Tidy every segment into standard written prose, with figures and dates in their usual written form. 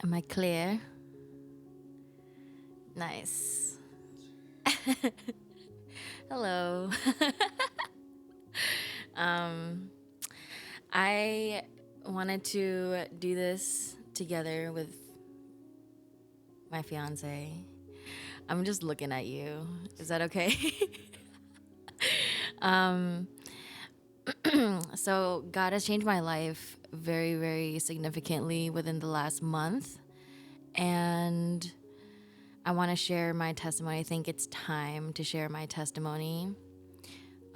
Am I clear? Nice. Hello. I wanted to do this together with my fiance. I'm just looking at you. Is that okay? So God has changed my life very, very significantly within the last month. And I want to share my testimony. I think it's time to share my testimony.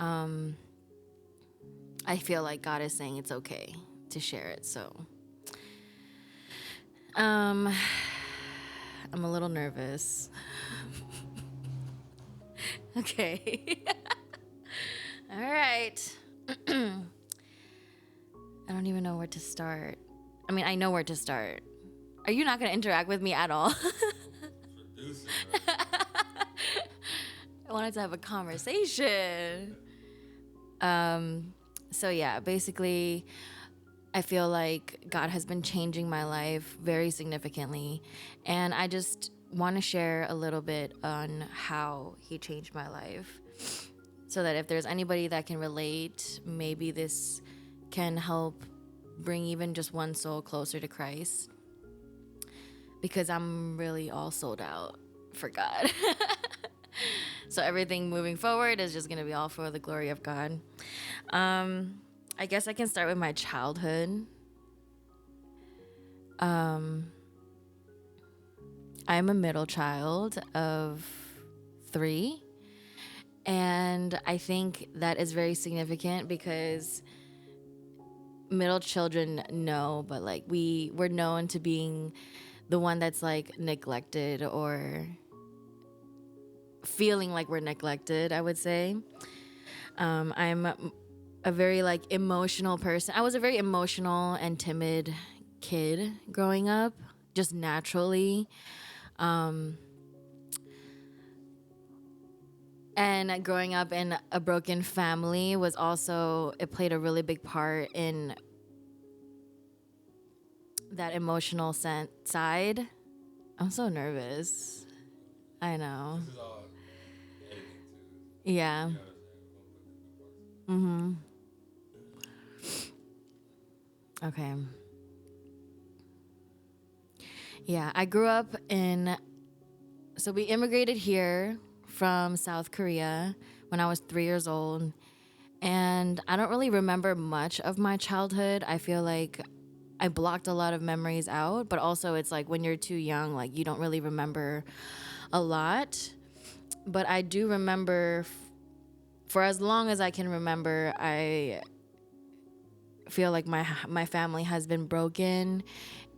I feel like God is saying it's okay to share it. So I'm a little nervous. Okay. All right. I don't even know where to start. I mean, I know where to start. Are you not going to interact with me at all? I wanted to have a conversation. So yeah, basically, I feel like God has been changing my life very significantly. And I just want to share a little bit on how He changed my life so that if there's anybody that can relate, maybe this can help bring even just one soul closer to Christ. Because I'm really all sold out for God. So everything moving forward is just going to be all for the glory of God. I guess I can start with my childhood. I'm a middle child of 3. And I think that is very significant because middle children know, but like we're known to being the one that's like neglected or feeling like we're neglected, I would say. I'm a very like emotional person. I was a very emotional and timid kid growing up, just naturally. And growing up in a broken family was also, it played a really big part in that emotional side. I'm so nervous. I know. This is all editing too. Yeah. You know what I'm saying? We're gonna put the good parts. Okay. Yeah, I grew up so we immigrated here from South Korea when I was 3 years old. And I don't really remember much of my childhood. I feel like I blocked a lot of memories out, but also it's like when you're too young, like you don't really remember a lot. But I do remember, for as long as I can remember, I feel like my family has been broken.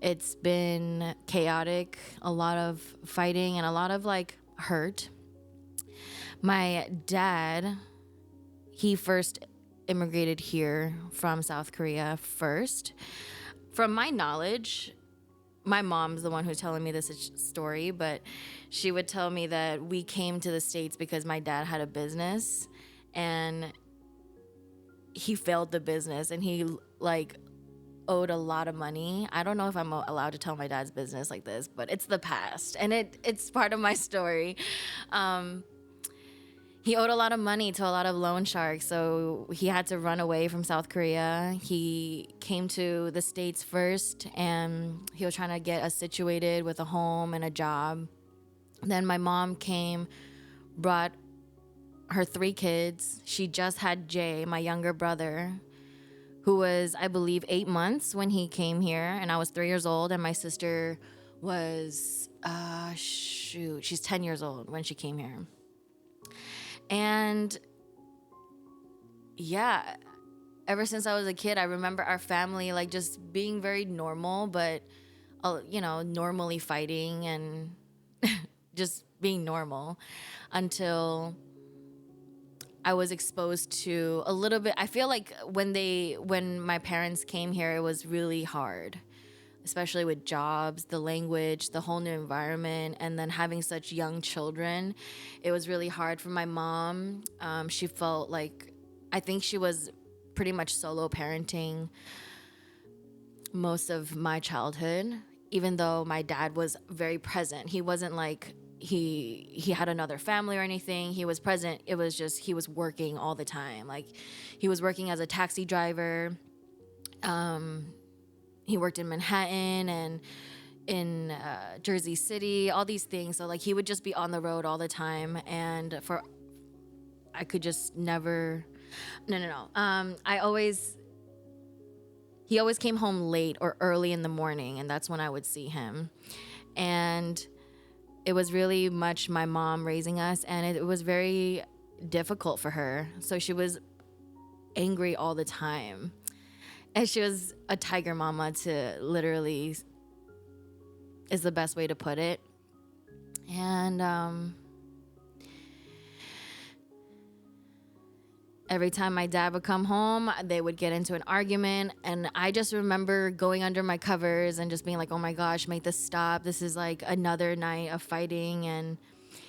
It's been chaotic, a lot of fighting and a lot of like hurt. My dad, he first immigrated here from South Korea first. From my knowledge, my mom's the one who's telling me this story, but she would tell me that we came to the States because my dad had a business and he failed the business and he like owed a lot of money. I don't know if I'm allowed to tell my dad's business like this, but it's the past and it's part of my story. He owed a lot of money to a lot of loan sharks, so he had to run away from South Korea. He came to the States first, and he was trying to get us situated with a home and a job. Then my mom came, brought her 3 kids. She just had Jay, my younger brother, who was, I believe, 8 months when he came here, and I was 3 years old, and my sister was, she's 10 years old when she came here. And yeah, ever since I was a kid, I remember our family like just being very normal, but normally fighting and just being normal until I was exposed to a little bit. I feel like when my parents came here, it was really hard, especially with jobs, the language, the whole new environment, and then having such young children. It was really hard for my mom. She felt like, I think she was pretty much solo parenting most of my childhood. even though my dad was very present. He wasn't like he had another family or anything. He was present. It was just he was working all the time. Like he was working as a taxi driver. He worked in Manhattan and in Jersey City, all these things. So like he would just be on the road all the time, and for I could just never. No. He always came home late or early in the morning, and that's when I would see him. And it was really much my mom raising us, and it was very difficult for her. So she was angry all the time. And she was a tiger mama, to literally is the best way to put it. And every time my dad would come home, they would get into an argument. And I just remember going under my covers and just being like, oh my gosh, make this stop. This is like another night of fighting. And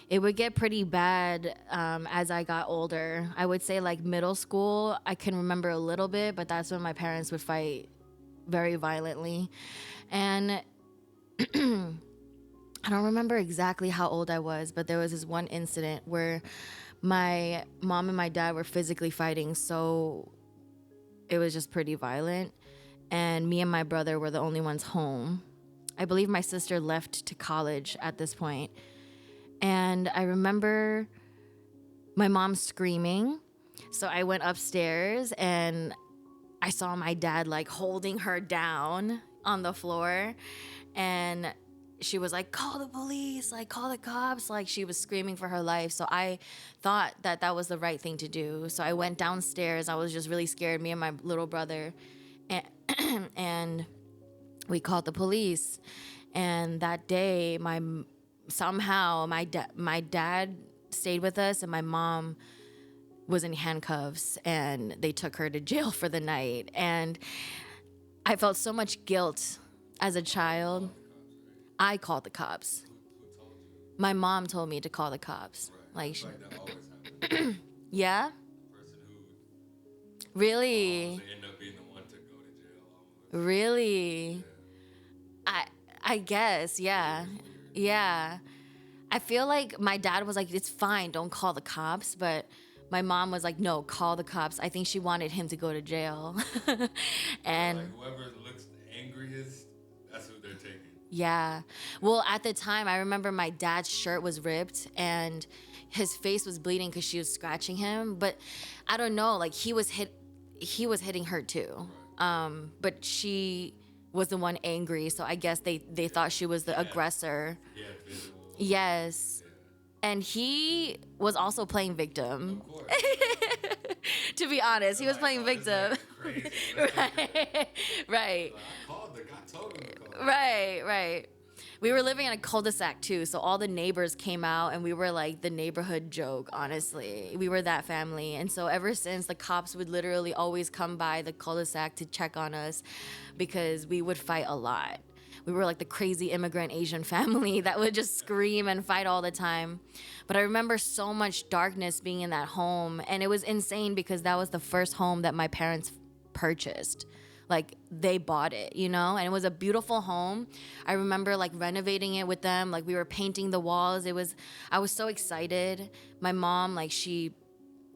it would get pretty bad as I got older. I would say like middle school, I can remember a little bit, but that's when my parents would fight very violently. And I don't remember exactly how old I was, but there was this one incident where my mom and my dad were physically fighting, so it was just pretty violent. And me and my brother were the only ones home. I believe my sister left to college at this point. And I remember my mom screaming. So I went upstairs and I saw my dad like holding her down on the floor. And she was like, call the police, like call the cops. Like she was screaming for her life. So I thought that that was the right thing to do. So I went downstairs. I was just really scared, me and my little brother. And, and we called the police. And that day, somehow my dad stayed with us, and my mom was in handcuffs, and they took her to jail for the night. And I felt so much guilt as a child. I called the cops. Who told you? My mom told me to call the cops. Right. Like, Like that always happens. yeah, The person who really, they end up being the one to go to jail. Almost. really. Yeah. I guess, yeah, yeah. I feel like my dad was like, it's fine, don't call the cops. But my mom was like, no, call the cops. I think she wanted him to go to jail. And Like whoever looks the angriest, that's who they're taking. yeah. Well, at the time, I remember my dad's shirt was ripped and his face was bleeding because she was scratching him. But I don't know, like he was hitting her too. But she was the one angry, so I guess they thought she was the aggressor. Yeah, visual. Yes. Yeah. And he was also playing victim. Of course. To be honest, he was Like, playing oh, this victim. man's crazy. Let's take him. Right. Like, I called the guy, told him to call. Right. We were living in a cul-de-sac too, so all the neighbors came out and we were like the neighborhood joke, honestly. We were that family. And so ever since, the cops would literally always come by the cul-de-sac to check on us because we would fight a lot. We were like the crazy immigrant Asian family that would just scream and fight all the time. But I remember so much darkness being in that home, and it was insane because that was the first home that my parents purchased. Like they bought it, you know, and it was a beautiful home. I remember like renovating it with them. Like we were painting the walls. I was so excited. My mom, like she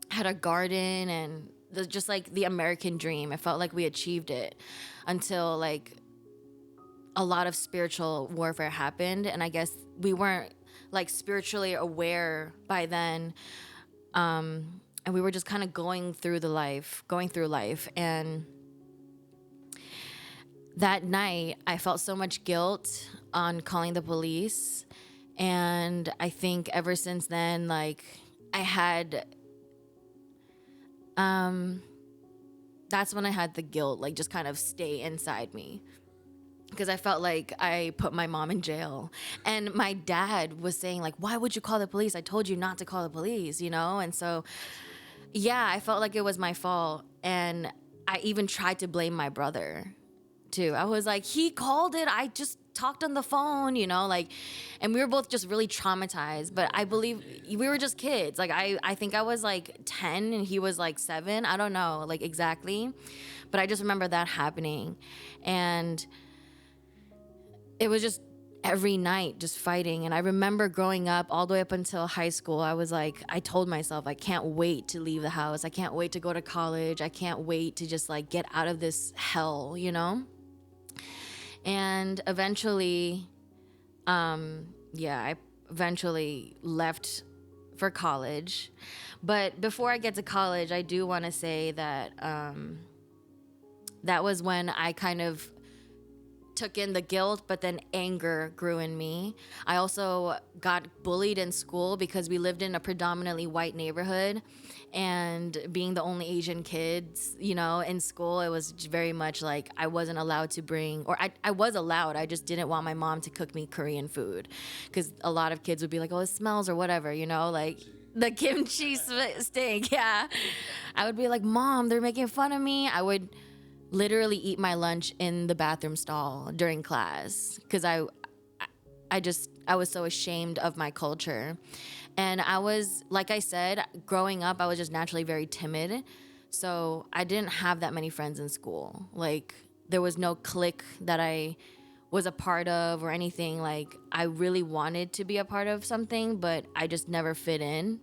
had a garden and just like the American dream. I felt like we achieved it until like a lot of spiritual warfare happened. And I guess we weren't like spiritually aware by then. And we were just kind of going through life. And that night, I felt so much guilt on calling the police. And I think ever since then, like, I had, that's when I had the guilt, like, just kind of stay inside me. Because I felt like I put my mom in jail. And my dad was saying, like, why would you call the police? I told you not to call the police, you know? And so, yeah, I felt like it was my fault. And I even tried to blame my brother too. I was like, he called it. I just talked on the phone, you know, like, and we were both just really traumatized. But I believe we were just kids. Like, I think I was like 10 and he was like 7. I don't know, like, exactly. But I just remember that happening. And it was just every night just fighting. And I remember growing up all the way up until high school, I was like, I told myself, I can't wait to leave the house. I can't wait to go to college. I can't wait to just like get out of this hell, you know? And eventually, I eventually left for college. But before I get to college, I do want to say that that was when I kind of took in the guilt, but then anger grew in me. I also got bullied in school because we lived in a predominantly white neighborhood, and being the only Asian kids, you know, in school, it was very much like I wasn't allowed to bring, or I was allowed, I just didn't want my mom to cook me Korean food because a lot of kids would be like, oh, it smells or whatever, you know, like the kimchi stink. Yeah. I would be like, Mom, they're making fun of me. I would literally eat my lunch in the bathroom stall during class because I was so ashamed of my culture. And I was, like I said, growing up, I was just naturally very timid. So I didn't have that many friends in school. Like, there was no clique that I was a part of or anything. Like, I really wanted to be a part of something, but I just never fit in.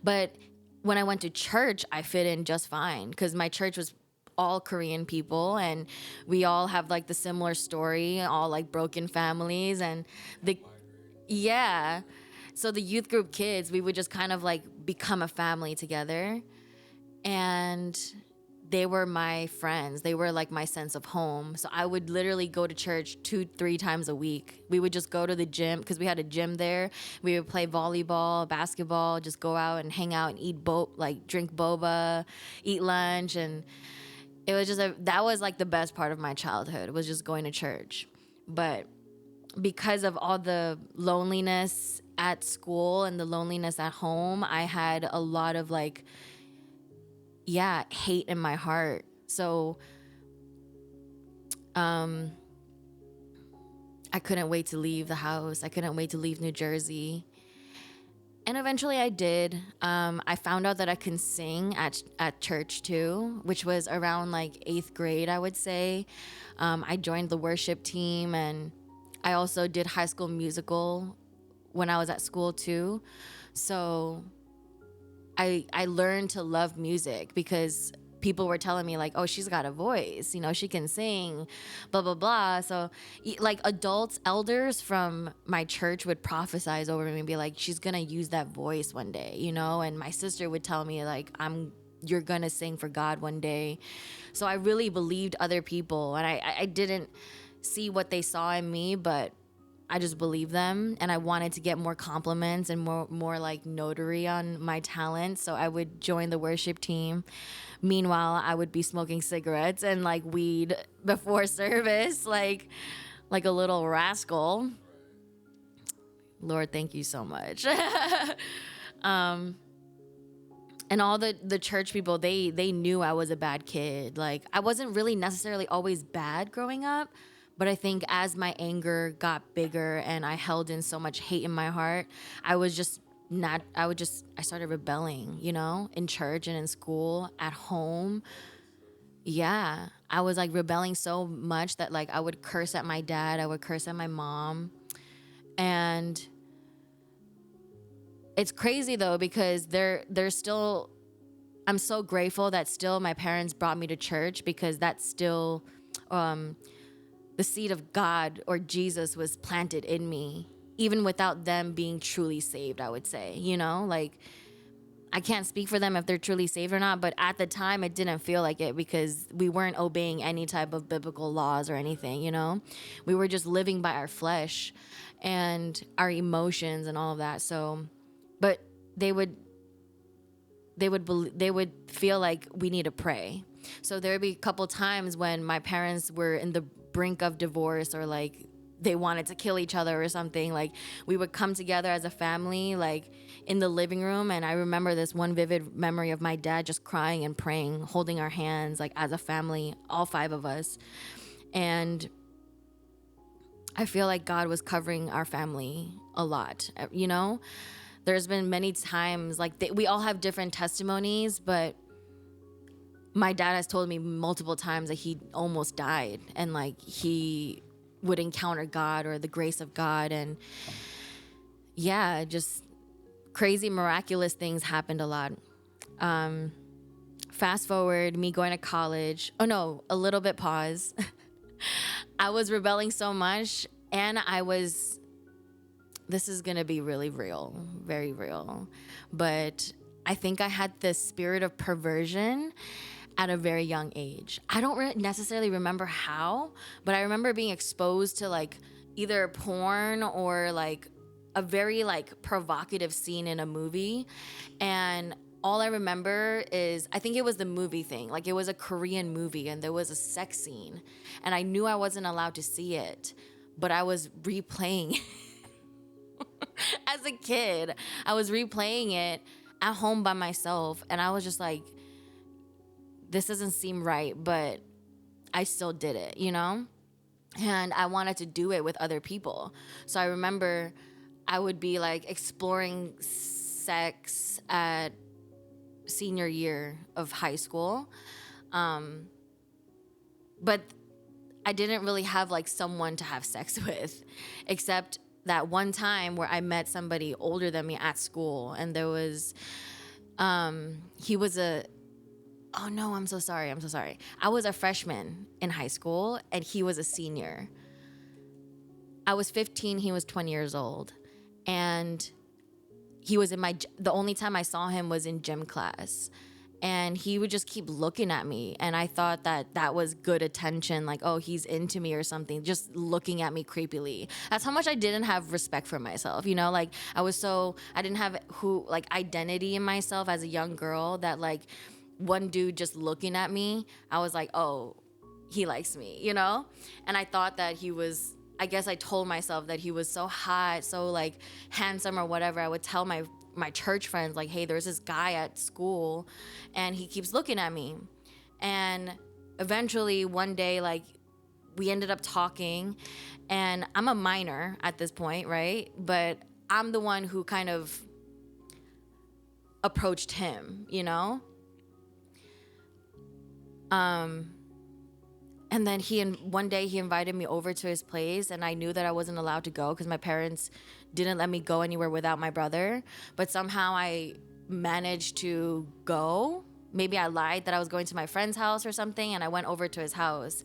But when I went to church, I fit in just fine because my church was all Korean people, and we all have like the similar story, all like broken families. And the yeah, so the youth group kids, we would just kind of like become a family together, and they were my friends. They were like my sense of home. So I would literally go to church 2-3 times a week. We would just go to the gym because we had a gym there. We would play volleyball, basketball, just go out and hang out and eat drink boba, eat lunch. And it was just that was like the best part of my childhood, was just going to church. But because of all the loneliness at school and the loneliness at home, I had a lot of like, hate in my heart. So I couldn't wait to leave the house. I couldn't wait to leave New Jersey. And eventually I did. I found out that I can sing at church too, which was around like 8th grade, I would say. I joined the worship team, and I also did High School Musical when I was at school too. So I learned to love music because people were telling me like, oh, she's got a voice, you know, she can sing, blah, blah, blah. So like adults, elders from my church would prophesize over me and be like, she's going to use that voice one day, you know? And my sister would tell me like, you're going to sing for God one day. So I really believed other people, and I didn't see what they saw in me, but I just believed them, and I wanted to get more compliments and more like notary on my talent. So I would join the worship team. Meanwhile, I would be smoking cigarettes and like weed before service, like a little rascal. Lord, thank you so much. And all the church people, they knew I was a bad kid. Like, I wasn't really necessarily always bad growing up, but I think as my anger got bigger and I held in so much hate in my heart, I started rebelling, you know, in church and in school, at home. Yeah, I was like rebelling so much that like I would curse at my dad, I would curse at my mom. And it's crazy though, because they're still, I'm so grateful that still my parents brought me to church, because that's still the seed of God or Jesus was planted in me, even without them being truly saved, I would say, you know, like I can't speak for them if they're truly saved or not, but at the time it didn't feel like it, because we weren't obeying any type of biblical laws or anything, you know, we were just living by our flesh and our emotions and all of that. So, but they would feel like we need to pray. So there would be a couple times when my parents were in the brink of divorce, or like they wanted to kill each other or something. Like we would come together as a family, like in the living room. And I remember this one vivid memory of my dad just crying and praying, holding our hands, like as a family, all 5 of us. And I feel like God was covering our family a lot, you know? There's been many times, like we all have different testimonies, but my dad has told me multiple times that he almost died, and like he would encounter God or the grace of God. And yeah, just crazy, miraculous things happened a lot. Fast forward, me going to college. Oh no, a little bit pause. I was rebelling so much, and this is gonna be really real, very real. But I think I had this spirit of perversion at a very young age. I don't necessarily remember how, but I remember being exposed to like either porn or like a very like provocative scene in a movie. And all I remember is I think it was the movie thing. Like it was a Korean movie and there was a sex scene. And I knew I wasn't allowed to see it, but I was replaying as a kid. I was replaying it at home by myself. And I was just like, this doesn't seem right, but I still did it, you know? And I wanted to do it with other people. So I remember I would be like exploring sex at senior year of high school. But I didn't really have like someone to have sex with, except that one time where I met somebody older than me at school. And there was, he was oh no, I'm so sorry. I was a freshman in high school and he was a senior. I was 15, he was 20 years old. And he was the only time I saw him was in gym class. And he would just keep looking at me. And I thought that was good attention. Like, oh, he's into me or something, just looking at me creepily. That's how much I didn't have respect for myself. You know, like I didn't have identity in myself as a young girl that like one dude just looking at me, I was like, oh, he likes me, you know? And I thought that I guess I told myself that he was so hot, so like handsome or whatever. I would tell my church friends like, hey, there's this guy at school and he keeps looking at me. And eventually one day, like we ended up talking, and I'm a minor at this point, right? But I'm the one who kind of approached him, you know? And then one day he invited me over to his place, and I knew that I wasn't allowed to go because my parents didn't let me go anywhere without my brother. But somehow I managed to go. Maybe I lied that I was going to my friend's house or something, and I went over to his house.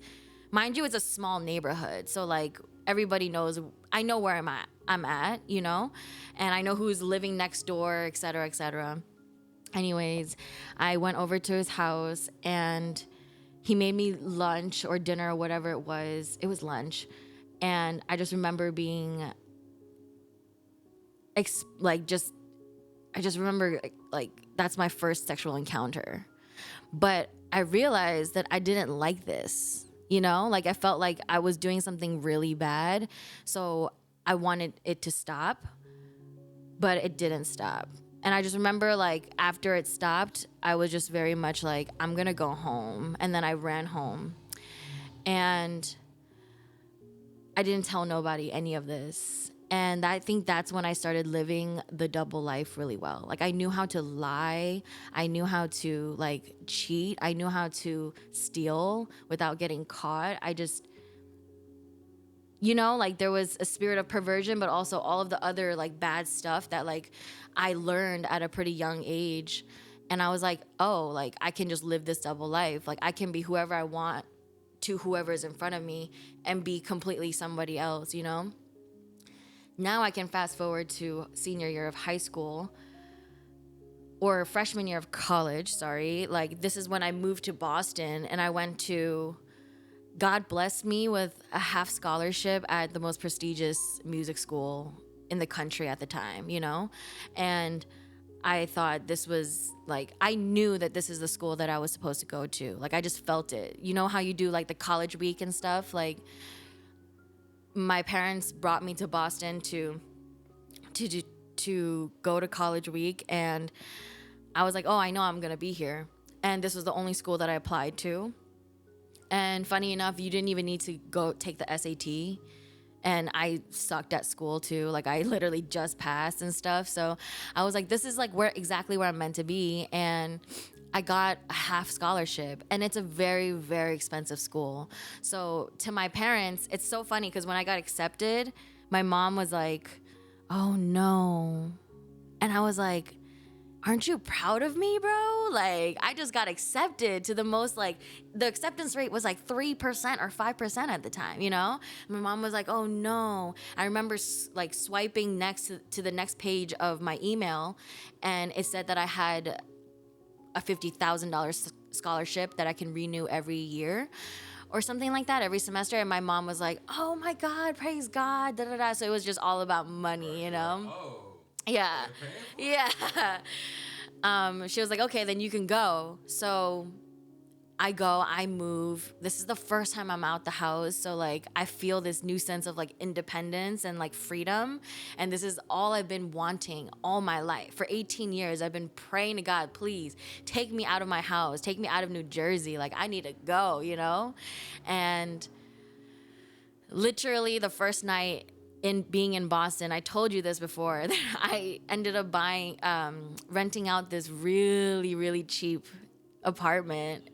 Mind you, it's a small neighborhood, so like everybody knows. I know where I'm at, you know, and I know who's living next door, et cetera, et cetera. Anyways, I went over to his house and he made me lunch or dinner or whatever it was. It was lunch. And I just remember being I just remember like that's my first sexual encounter. But I realized that I didn't like this, you know? Like I felt like I was doing something really bad. So I wanted it to stop, but it didn't stop. And I just remember like after it stopped, I was just very much like, I'm gonna go home. And then I ran home. And I didn't tell nobody any of this. And I think that's when I started living the double life really well. Like I knew how to lie. I knew how to like cheat. I knew how to steal without getting caught. You know, like there was a spirit of perversion, but also all of the other like bad stuff that like I learned at a pretty young age. And I was like, oh, like I can just live this double life. Like I can be whoever I want to whoever's in front of me and be completely somebody else, you know? Now I can fast forward to senior year of high school or freshman year of college, sorry. Like this is when I moved to Boston and I went to God blessed me with a half scholarship at the most prestigious music school in the country at the time, you know? And I thought this was like, I knew that this is the school that I was supposed to go to. Like, I just felt it. You know how you do like the college week and stuff? Like, my parents brought me to Boston to go to college week. And I was like, oh, I know I'm going to be here. And this was the only school that I applied to. And funny enough, you didn't even need to go take the SAT. And I sucked at school too. Like I literally just passed and stuff. So I was like, this is like exactly where I'm meant to be. And I got a half scholarship, and it's a very, very expensive school. So to my parents, it's so funny because when I got accepted, my mom was like, "Oh no." And I was like, "Aren't you proud of me, bro? Like, I just got accepted to the most, like, the acceptance rate was like 3% or 5% at the time, you know?" My mom was like, "Oh no." I remember like swiping next to the next page of my email, and it said that I had a $50,000 scholarship that I can renew every year or something like that, every semester. And my mom was like, "Oh my God, praise God, da da da." So it was just all about money, you You're like, know? oh, Yeah. they're paying for it? Yeah. She was like, "Okay, then you can go." So I go, I move. This is the first time I'm out the house. So, like, I feel this new sense of like independence and like freedom. And this is all I've been wanting all my life. For 18 years, I've been praying to God, please take me out of my house, take me out of New Jersey. Like, I need to go, you know? And literally the first night in being in Boston, I told you this before, that I ended up renting out this really, really cheap apartment,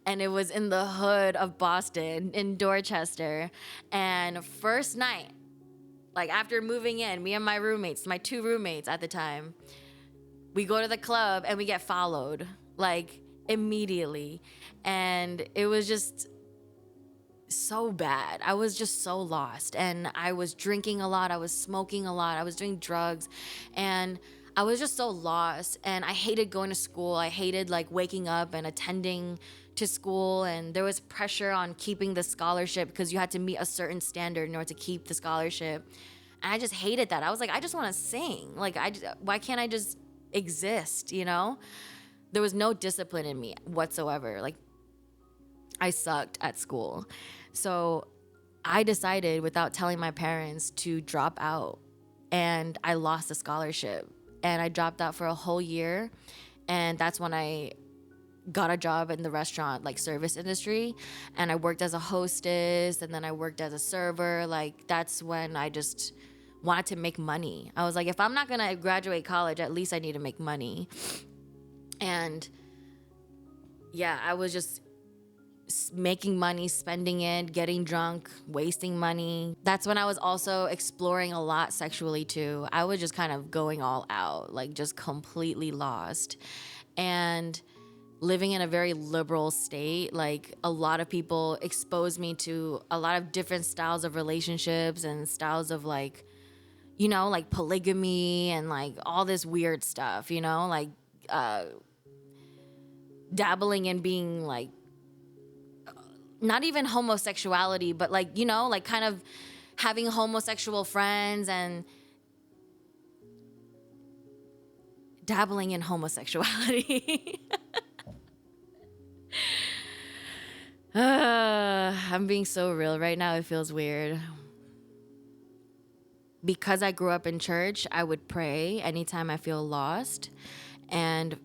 and it was in the hood of Boston in Dorchester. And first night, like after moving in, me and my roommates, my two roommates at the time, we go to the club and we get followed like immediately. And it was just so bad. I was just so lost, and I was drinking a lot, I was smoking a lot, I was doing drugs, and I was just so lost. And I hated going to school. I hated like waking up and attending to school, and there was pressure on keeping the scholarship because you had to meet a certain standard in order to keep the scholarship. And I just hated that. I was like, I just want to sing. Like, why can't I just exist, you know? There was no discipline in me whatsoever. Like, I sucked at school. So I decided, without telling my parents, to drop out. And I lost the scholarship. And I dropped out for a whole year. And that's when I got a job in the restaurant, like, service industry. And I worked as a hostess, and then I worked as a server. Like, that's when I just wanted to make money. I was like, if I'm not gonna graduate college, at least I need to make money. And yeah, I was just making money, spending it, getting drunk, wasting money. That's when I was also exploring a lot sexually too. I was just kind of going all out, like just completely lost. And living in a very liberal state, like a lot of people exposed me to a lot of different styles of relationships and styles of like, you know, like polygamy and like all this weird stuff, you know, like dabbling in being like not even homosexuality, but like, you know, like kind of having homosexual friends and dabbling in homosexuality. I'm being so real right now. It feels weird. Because I grew up in church, I would pray anytime I feel lost. And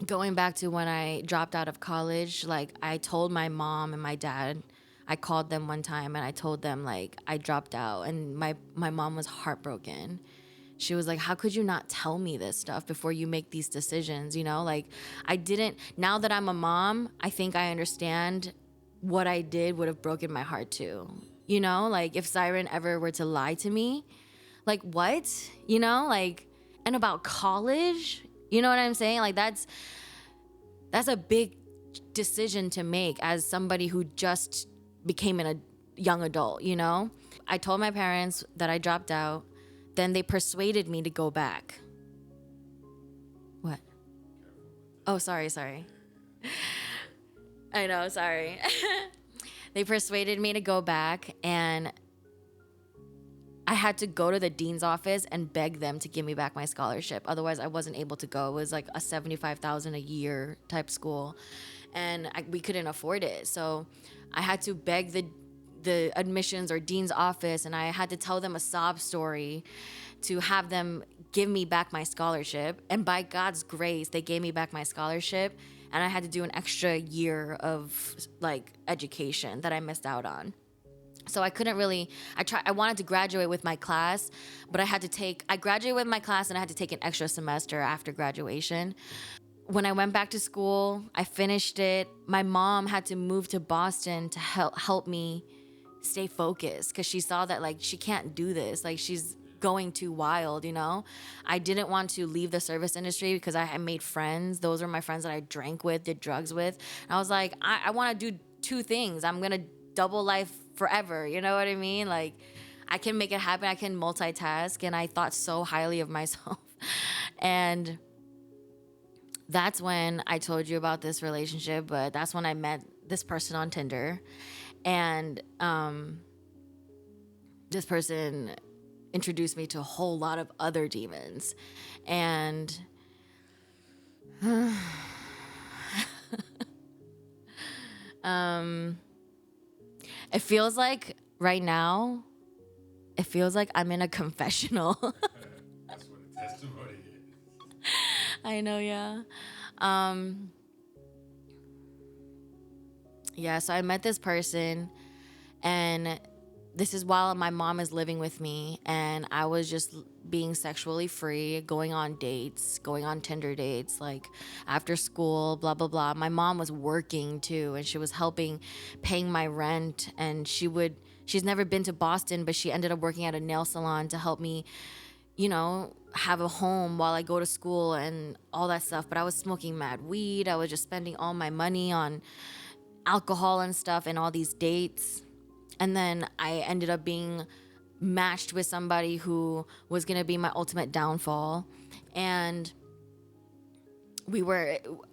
going back to when I dropped out of college, like I told my mom and my dad, I called them one time and I told them like I dropped out, and my mom was heartbroken. She was like, "How could you not tell me this stuff before you make these decisions?" You know, like I didn't, now that I'm a mom, I think I understand what I did would have broken my heart too. You know, like if Siren ever were to lie to me, like what? You know, like, and about college, you know what I'm saying? Like that's a big decision to make as somebody who just became a young adult, you know? I told my parents that I dropped out. Then they persuaded me to go back. What? Oh, sorry. I know, sorry. They persuaded me to go back, and I had to go to the dean's office and beg them to give me back my scholarship. Otherwise, I wasn't able to go. It was like a $75,000 a year type school, and we couldn't afford it. So I had to beg the admissions or dean's office, and I had to tell them a sob story to have them give me back my scholarship. And by God's grace, they gave me back my scholarship, and I had to do an extra year of like education that I missed out on. So I couldn't really, I wanted to graduate with my class, but I graduated with my class and I had to take an extra semester after graduation. when I went back to school, I finished it. My mom had to move to Boston to help me stay focused because she saw that like she can't do this. Like she's going too wild, you know? I didn't want to leave the service industry because I had made friends. Those were my friends that I drank with, did drugs with. And I was like, I want to do two things. I'm going to double life forever. You know what I mean? Like I can make it happen. I can multitask. And I thought so highly of myself. And that's when I told you about this relationship, but that's when I met this person on Tinder. And this person introduced me to a whole lot of other demons. And it feels like right now, it feels like I'm in a confessional. That's what a testimony is. I know, yeah. Yeah, so I met this person, and this is while my mom is living with me, and I was just being sexually free, going on dates, going on Tinder dates, like after school, blah, blah, blah. My mom was working too, and she was helping paying my rent, and she's never been to Boston, but she ended up working at a nail salon to help me, you know, have a home while I go to school and all that stuff. But I was smoking mad weed. I was just spending all my money on alcohol and stuff and all these dates. And then I ended up being matched with somebody who was going to be my ultimate downfall. And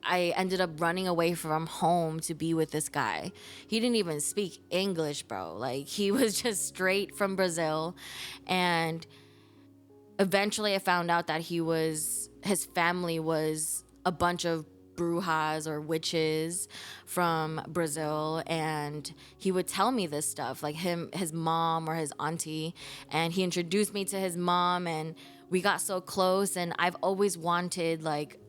I ended up running away from home to be with this guy. He didn't even speak English, bro. Like he was just straight from Brazil. And eventually I found out that his family was a bunch of brujas or witches from Brazil, and he would tell me this stuff, like his mom or his auntie, and he introduced me to his mom, and we got so close. And I've always wanted like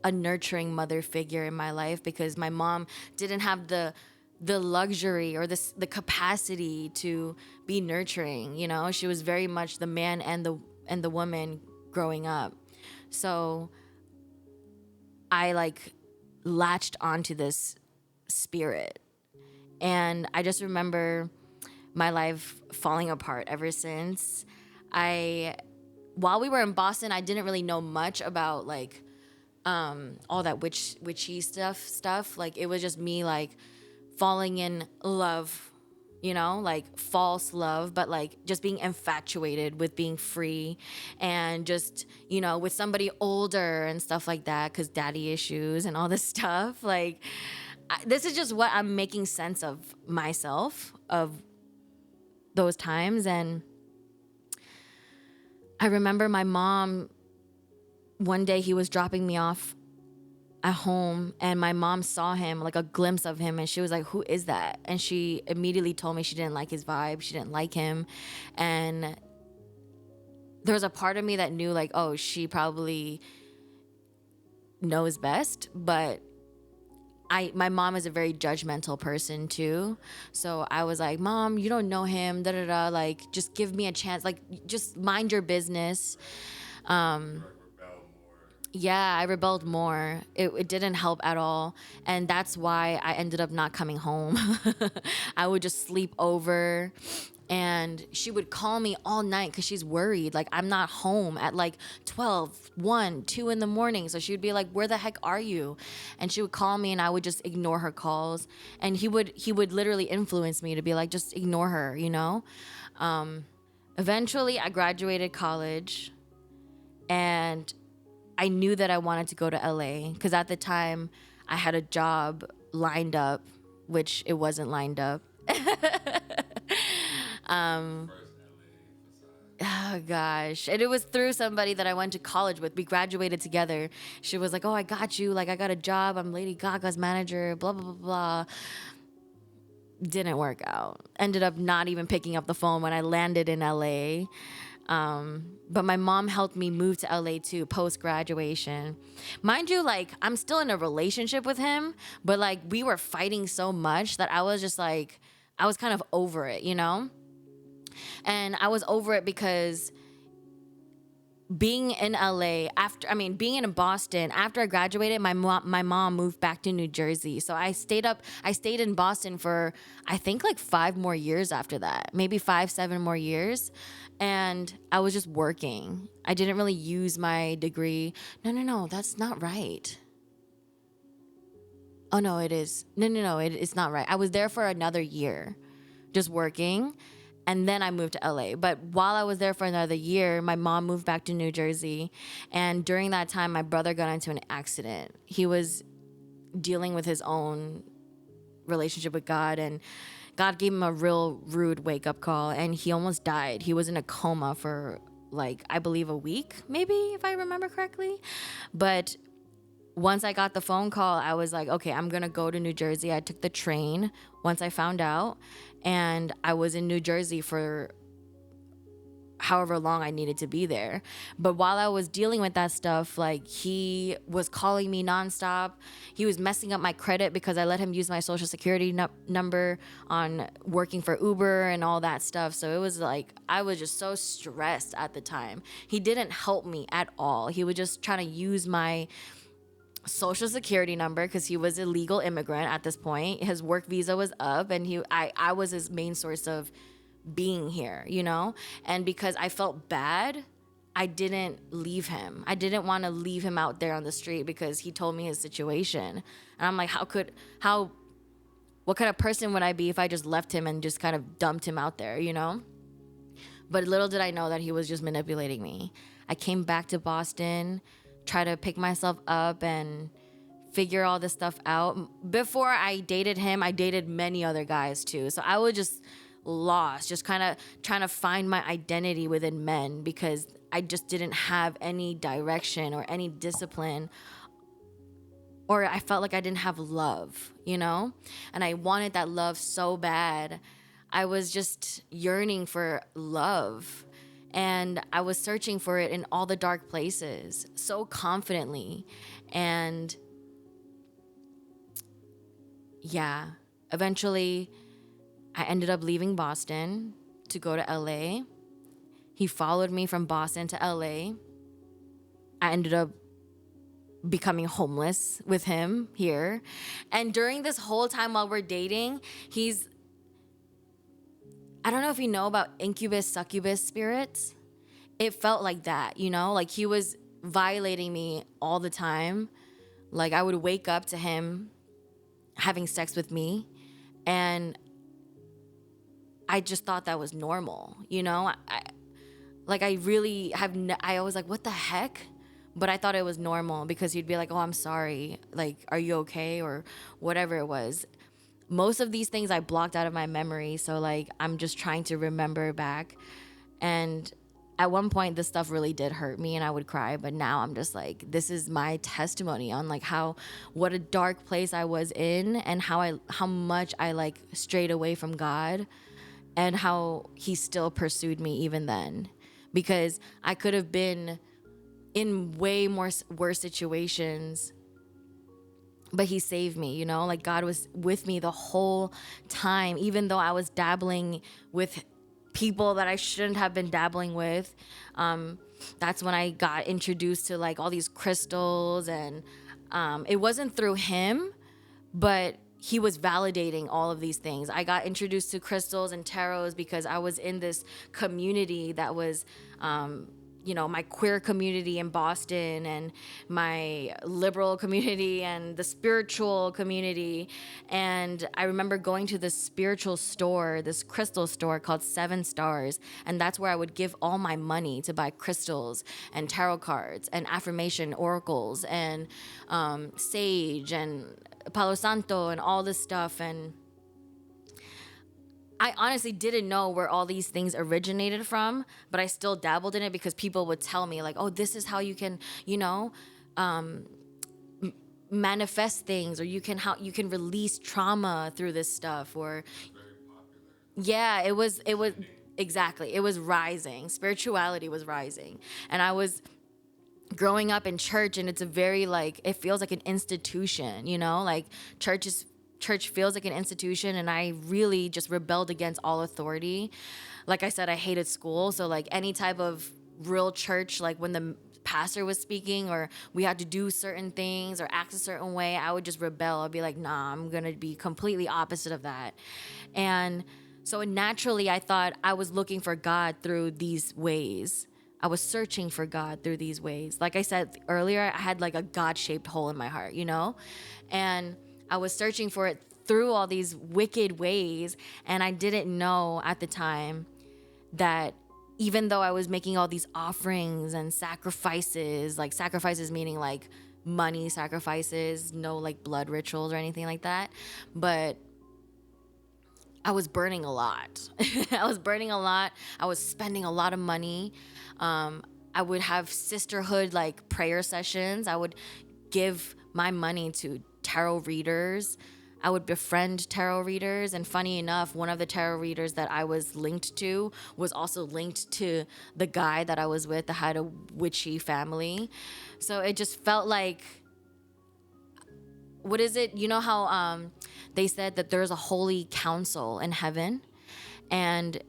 a nurturing mother figure in my life because my mom didn't have the luxury or the capacity to be nurturing. You know, she was very much the man and the woman growing up. So I like latched onto this spirit, and I just remember my life falling apart ever since. While we were in Boston, I didn't really know much about like all that witchy stuff. Like it was just me like falling in love, you know, like false love, but like just being infatuated with being free and just, you know, with somebody older and stuff like that, because daddy issues and all this stuff. Like, this is just what I'm making sense of myself, of those times. And I remember my mom, one day he was dropping me off at home, and my mom saw him, like a glimpse of him, and she was like, who is that? And she immediately told me she didn't like his vibe, she didn't like him. And there was a part of me that knew like, oh, she probably knows best. But my mom is a very judgmental person too, so I was like, Mom, you don't know him, da da da, like just give me a chance, like just mind your business. Yeah, I rebelled more. It didn't help at all. And that's why I ended up not coming home. I would just sleep over, and she would call me all night because she's worried. Like, I'm not home at like 12, 1, 2 in the morning. So she would be like, where the heck are you? And she would call me, and I would just ignore her calls. And he would literally influence me to be like, just ignore her, you know? Eventually, I graduated college, and I knew that I wanted to go to LA because at the time I had a job lined up, which it wasn't lined up. Oh gosh. And it was through somebody that I went to college with. We graduated together. She was like, oh, I got you. Like, I got a job. I'm Lady Gaga's manager, blah, blah, blah, blah. Didn't work out. Ended up not even picking up the phone when I landed in LA. But my mom helped me move to LA too, post-graduation. Mind you, like, I'm still in a relationship with him, but like, we were fighting so much that I was just like, I was kind of over it, you know? And I was over it because being in LA being in Boston after I graduated, my mom moved back to New Jersey. So I stayed in Boston for I think like 5 more years after that. Maybe 5, 7 more years. And I was just working. I didn't really use my degree. No, that's not right. Oh no, it is. No, it's not right. I was there for another year, just working, and then I moved to LA. But while I was there for another year, my mom moved back to New Jersey, and during that time, my brother got into an accident. He was dealing with his own relationship with God, and God gave him a real rude wake up call, and he almost died. He was in a coma for like I believe a week, maybe if I remember correctly, but once I got the phone call, I was like, okay, I'm gonna go to New Jersey. I took the train once I found out, and I was in New Jersey for however long I needed to be there. But while I was dealing with that stuff, like he was calling me nonstop. He was messing up my credit because I let him use my social security number on working for Uber and all that stuff. So it was like I was just so stressed at the time. He didn't help me at all. He was just trying to use my social security number because he was a legal immigrant at this point. His work visa was up, and I was his main source of being here, you know? And because I felt bad, I didn't leave him. I didn't want to leave him out there on the street because he told me his situation. And I'm like, what kind of person would I be if I just left him and just kind of dumped him out there, you know? But little did I know that he was just manipulating me. I came back to Boston, try to pick myself up and figure all this stuff out. Before I dated him, I dated many other guys too. So I was just lost, just kind of trying to find my identity within men because I just didn't have any direction or any discipline, or I felt like I didn't have love, you know? And I wanted that love so bad. I was just yearning for love. And I was searching for it in all the dark places so confidently. And yeah, eventually I ended up leaving Boston to go to LA. He followed me from Boston to LA. I ended up becoming homeless with him here. And during this whole time while we're dating, I don't know if you know about Incubus Succubus Spirits. It felt like that, you know? Like he was violating me all the time. Like I would wake up to him having sex with me, and I just thought that was normal, you know? I was like, what the heck? But I thought it was normal because he'd be like, oh, I'm sorry. Like, are you okay? Or whatever it was. Most of these things I blocked out of my memory. So like, I'm just trying to remember back. And at one point this stuff really did hurt me and I would cry. But now I'm just like, this is my testimony on like what a dark place I was in, and how much I like strayed away from God, and how he still pursued me even then, because I could have been in way more worse situations, but he saved me, you know? Like God was with me the whole time, even though I was dabbling with people that I shouldn't have been dabbling with. That's when I got introduced to like all these crystals, and it wasn't through him, but he was validating all of these things. I got introduced to crystals and tarots because I was in this community that was my queer community in Boston, and my liberal community, and the spiritual community. And I remember going to this spiritual store, this crystal store called 7 Stars. And that's where I would give all my money to buy crystals and tarot cards and affirmation oracles and sage and Palo Santo and all this stuff. And I honestly didn't know where all these things originated from, but I still dabbled in it because people would tell me like, oh, this is how you can, manifest things, or you can release trauma through this stuff. Or yeah, it was exactly. It was rising. Spirituality was rising. And I was growing up in church, and it's a very like, it feels like an institution, like church feels like an institution, and I really just rebelled against all authority. Like I said, I hated school, so like any type of real church, like when the pastor was speaking or we had to do certain things or act a certain way, I would just rebel. I'd be like, nah, I'm gonna be completely opposite of that. And so naturally, I thought I was looking for God through these ways. I was searching for God through these ways. Like I said earlier, I had like a God-shaped hole in my heart, you know? And I was searching for it through all these wicked ways. And I didn't know at the time that even though I was making all these offerings and sacrifices, like sacrifices meaning like money sacrifices, no like blood rituals or anything like that, but I was burning a lot. I was burning a lot. I was spending a lot of money. I would have sisterhood like prayer sessions. I would give my money to tarot readers. I would befriend tarot readers. And funny enough, one of the tarot readers that I was linked to was also linked to the guy that I was with that had a witchy family. So it just felt like, what is it? You know how they said that there's a holy council in heaven, and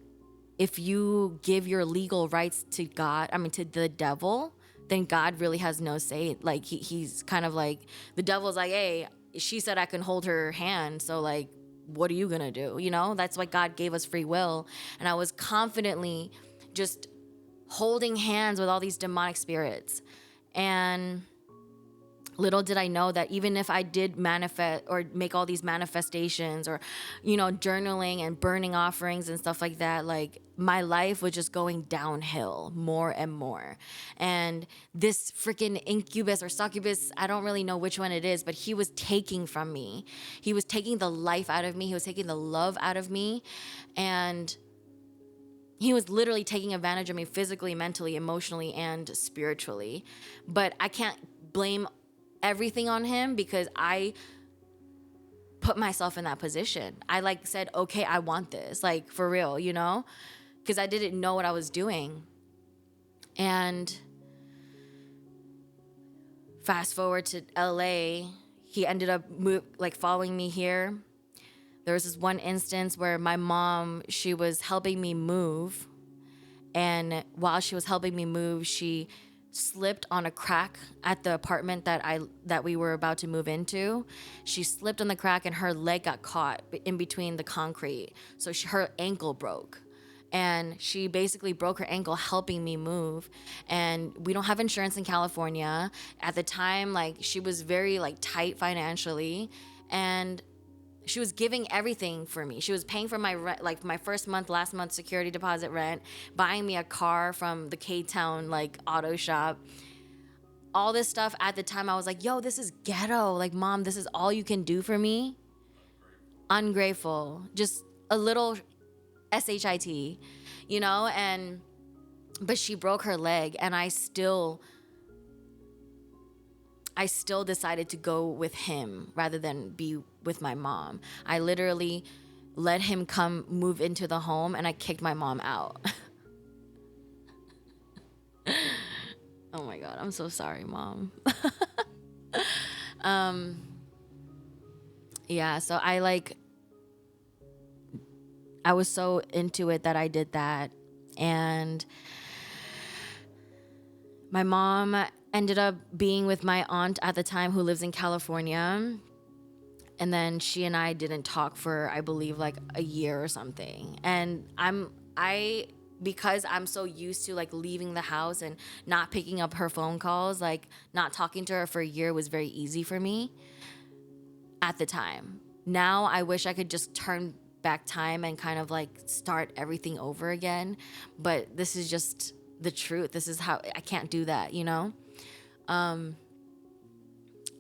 if you give your legal rights to God, I mean to the devil, then God really has no say. Like he's kind of like, the devil's like, hey, she said I can hold her hand, so like, what are you gonna do? You know, that's why God gave us free will, and I was confidently just holding hands with all these demonic spirits, and little did I know that even if I did manifest or make all these manifestations or, you know, journaling and burning offerings and stuff like that, like my life was just going downhill more and more. And this freaking incubus or succubus, I don't really know which one it is, but he was taking from me. He was taking the life out of me. He was taking the love out of me. And he was literally taking advantage of me physically, mentally, emotionally, and spiritually. But I can't blame everything on him because I put myself in that position. I like said, okay, I want this, like for real, you know, because I didn't know what I was doing. And fast forward to LA, he ended up following me here. There was this one instance where my mom, she was helping me move, and while she was helping me move, she slipped on a crack at the apartment that we were about to move into. She slipped on the crack and her leg got caught in between the concrete. So her ankle broke. And she basically broke her ankle helping me move. And we don't have insurance in California. At the time, like she was very like tight financially. And she was giving everything for me. She was paying for my rent, like my first month, last month security deposit rent, buying me a car from the K-Town like auto shop. All this stuff at the time I was like, yo, this is ghetto. Like, mom, this is all you can do for me? Ungrateful. Just a little SHIT, you know? But she broke her leg and I still decided to go with him rather than be with my mom. I literally let him come move into the home and I kicked my mom out. Oh my God, I'm so sorry, mom. Yeah, so I was so into it that I did that. And my mom ended up being with my aunt at the time who lives in California. And then she and I didn't talk for, I believe, like a year or something. And because I'm so used to like leaving the house and not picking up her phone calls, like not talking to her for a year was very easy for me at the time. Now I wish I could just turn back time and kind of like start everything over again. But this is just the truth. This is how I can't do that, you know?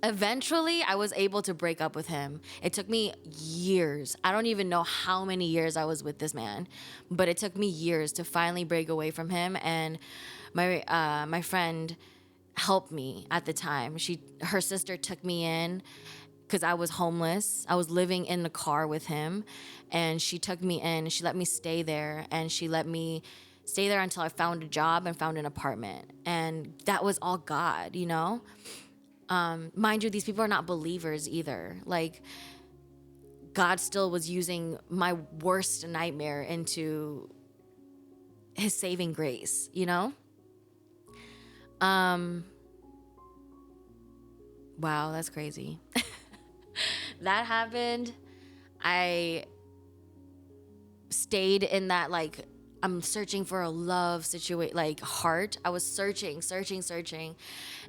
Eventually, I was able to break up with him. It took me years. I don't even know how many years I was with this man, but it took me years to finally break away from him. And my friend helped me at the time. Her sister took me in because I was homeless. I was living in the car with him, and she took me in. She let me stay there, and she let me stay there until I found a job and found an apartment. And that was all God, you know? Mind you, these people are not believers either. Like, God still was using my worst nightmare into his saving grace, you know? Wow, that's crazy. That happened. I stayed in that, like, I'm searching for a love situation, like heart. I was searching,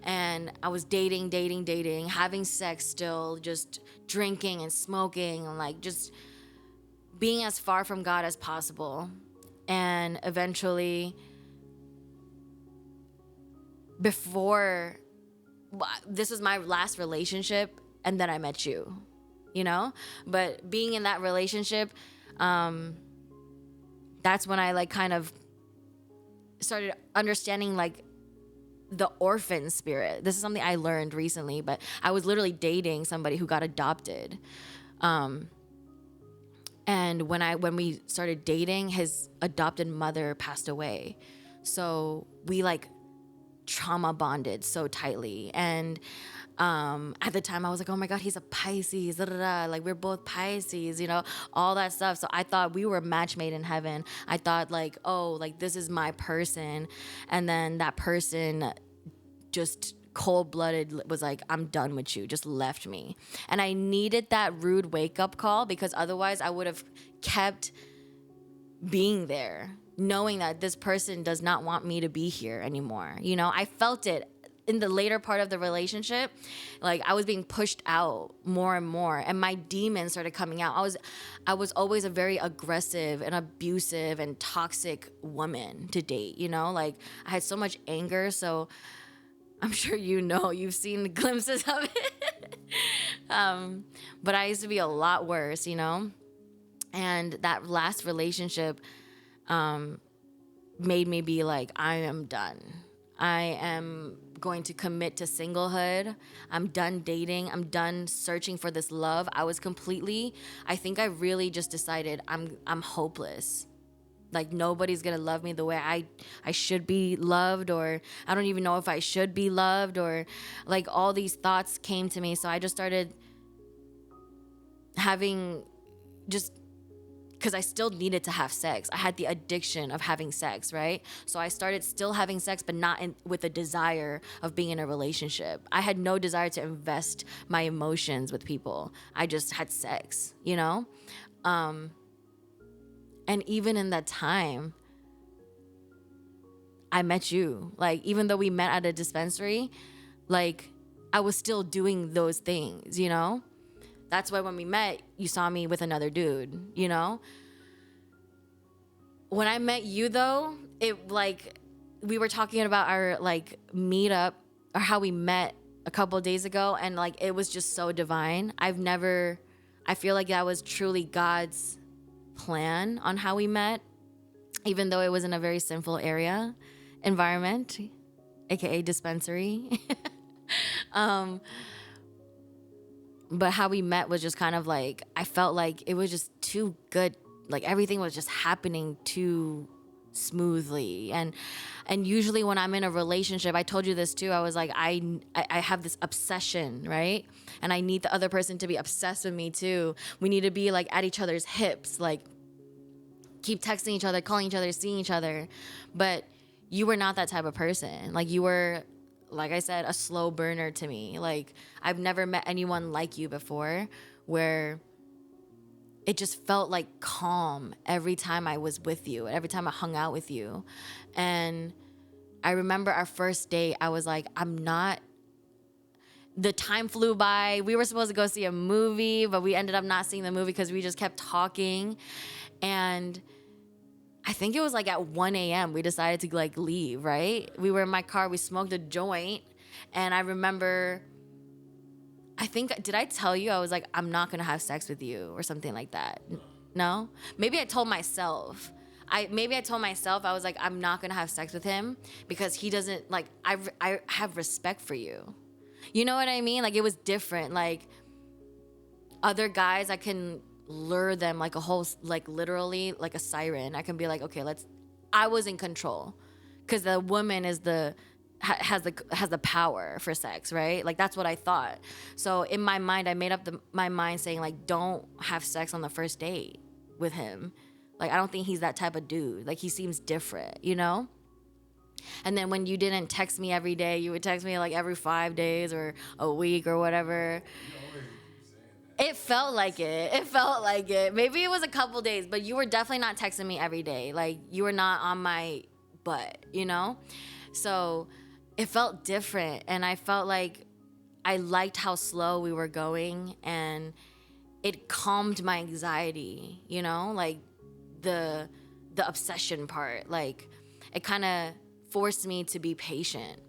and I was dating, having sex still, just drinking and smoking, and like just being as far from God as possible. And eventually, before this was my last relationship, and then I met you, you know? But being in that relationship, that's when I like kind of started understanding like the orphan spirit. This is something I learned recently, but I was literally dating somebody who got adopted. And when we started dating, his adopted mother passed away. So we like trauma bonded so tightly. And at the time I was like, oh my God, he's a Pisces, da, da, da. Like we're both Pisces, you know, all that stuff. So I thought we were match made in heaven. I thought like, oh, like this is my person. And then that person just cold-blooded was like, I'm done with you, just left me. And I needed that rude wake-up call, because otherwise I would have kept being there, knowing that this person does not want me to be here anymore. You know, I felt it in the later part of the relationship. Like I was being pushed out more and more, and my demons started coming out. I was always a very aggressive and abusive and toxic woman to date, you know? Like I had so much anger, so I'm sure you know, you've seen glimpses of it. But I used to be a lot worse, you know? And that last relationship made me be like, I am done. I am going to commit to singlehood. I'm done dating. I'm done searching for this love. I think I really just decided I'm hopeless. Like nobody's gonna love me the way I should be loved, or I don't even know if I should be loved, or like all these thoughts came to me. So I just started having, just because I still needed to have sex. I had the addiction of having sex, right? So I started still having sex, but not with a desire of being in a relationship. I had no desire to invest my emotions with people. I just had sex, you know? And even in that time, I met you. Like, even though we met at a dispensary, like, I was still doing those things, you know? That's why when we met, you saw me with another dude, you know? When I met you, though, it, like, we were talking about our, like, meetup, or how we met a couple of days ago, and, like, it was just so divine. I feel like that was truly God's plan on how we met, even though it was in a very sinful environment, aka dispensary. But how we met was just kind of like, I felt like it was just too good. Like everything was just happening too smoothly. And usually when I'm in a relationship, I told you this too, I was like, I have this obsession, right? And I need the other person to be obsessed with me too. We need to be like at each other's hips, like keep texting each other, calling each other, seeing each other. But you were not that type of person. Like you were, like I said, a slow burner to me. Like I've never met anyone like you before, where it just felt like calm every time I was with you, every time I hung out with you. And I remember our first date, I was like, the time flew by. We were supposed to go see a movie, but we ended up not seeing the movie because we just kept talking. And I think it was like at 1 a.m. we decided to like leave, right? We were in my car, we smoked a joint. And I remember, did I tell you I was like, I'm not gonna have sex with you or something like that? No? Maybe I told myself. I was like, I'm not gonna have sex with him because he doesn't, like, I have respect for you. You know what I mean? Like it was different. Like other guys, I can lure them like a whole, like literally like a siren. I can be like, okay, I was in control because the woman is has the power for sex, right? Like that's what I thought. So in my mind, I made up my mind saying like, don't have sex on the first date with him. Like I don't think he's that type of dude. Like he seems different, you know? And then when you didn't text me every day, you would text me like every 5 days or a week or whatever. You always keep saying that. It felt like it. It felt like it. Maybe it was a couple days, but you were definitely not texting me every day. Like you were not on my butt, you know? So it felt different. And I felt like I liked how slow we were going, and it calmed my anxiety, you know? Like the obsession part. Like it kind of forced me to be patient.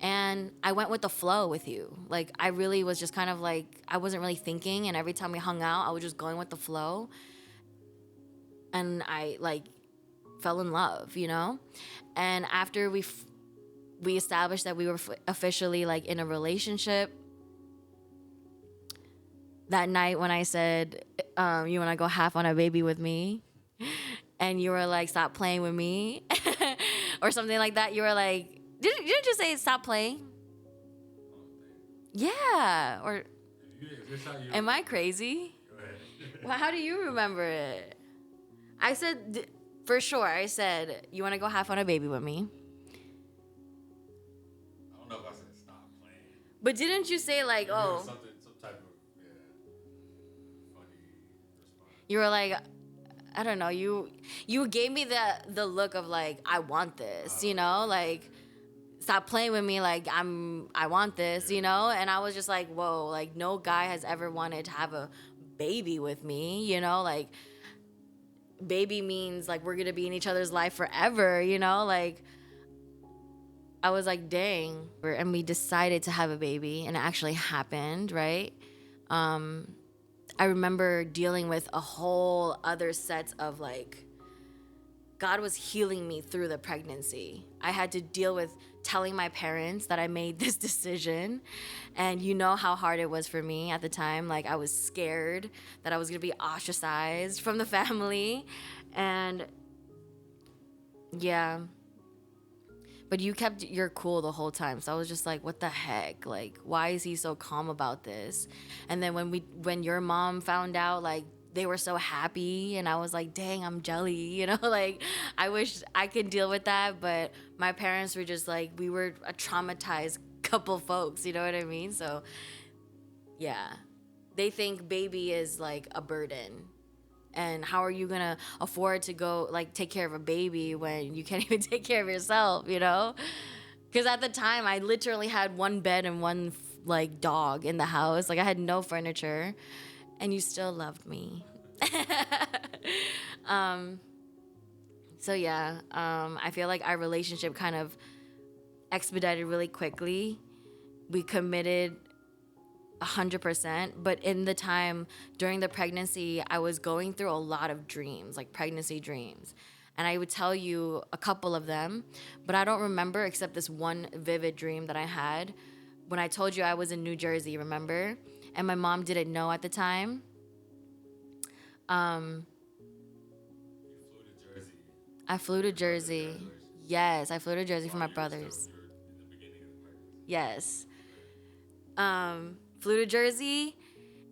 And I went with the flow with you. Like I really was just kind of like, I wasn't really thinking, and every time we hung out, I was just going with the flow. And I like fell in love, you know? And after we established that we were officially like in a relationship, that night when I said, you want to go half on a baby with me? And you were like, stop playing with me. Or something like that. You were like, didn't you say stop playing? Yeah. Or If this how you am I crazy? Go ahead. Well, how do you remember it? I said, for sure, I said, you want to go half on a baby with me? I don't know if I said stop playing. But didn't you say like, Maybe it was oh, some type of funny response. you were like, I don't know, you gave me the look of like, I want this, you know, like stop playing with me, like I want this, you know? And I was just like, whoa, like no guy has ever wanted to have a baby with me, you know? Like baby means like we're gonna be in each other's life forever, you know? Like I was like, dang. And we decided to have a baby, and it actually happened, right? I remember dealing with a whole other set of like, God was healing me through the pregnancy. I had to deal with telling my parents that I made this decision. And you know how hard it was for me at the time. Like I was scared that I was gonna be ostracized from the family. And yeah. But you kept your cool the whole time. So I was just like, what the heck? Like, why is he so calm about this? And then when your mom found out, like, they were so happy, and I was like, dang, I'm jelly, you know? Like, I wish I could deal with that, but my parents were just like, we were a traumatized couple folks, you know what I mean? So, yeah. They think baby is like a burden. And how are you gonna afford to go like take care of a baby when you can't even take care of yourself, you know? Because at the time I literally had one bed and one like dog in the house. Like I had no furniture, and you still loved me. So yeah, I feel like our relationship kind of expedited really quickly. We committed 100%, but in the time during the pregnancy, I was going through a lot of dreams, like pregnancy dreams. And I would tell you a couple of them, but I don't remember except this one vivid dream that I had when I told you I was in New Jersey, remember? And my mom didn't know at the time. You flew to Jersey. I flew to Jersey. Congratulations. Yes, I flew to Jersey for my While you were brothers. you were in the beginning of the pregnancy. Yes. Flew to Jersey,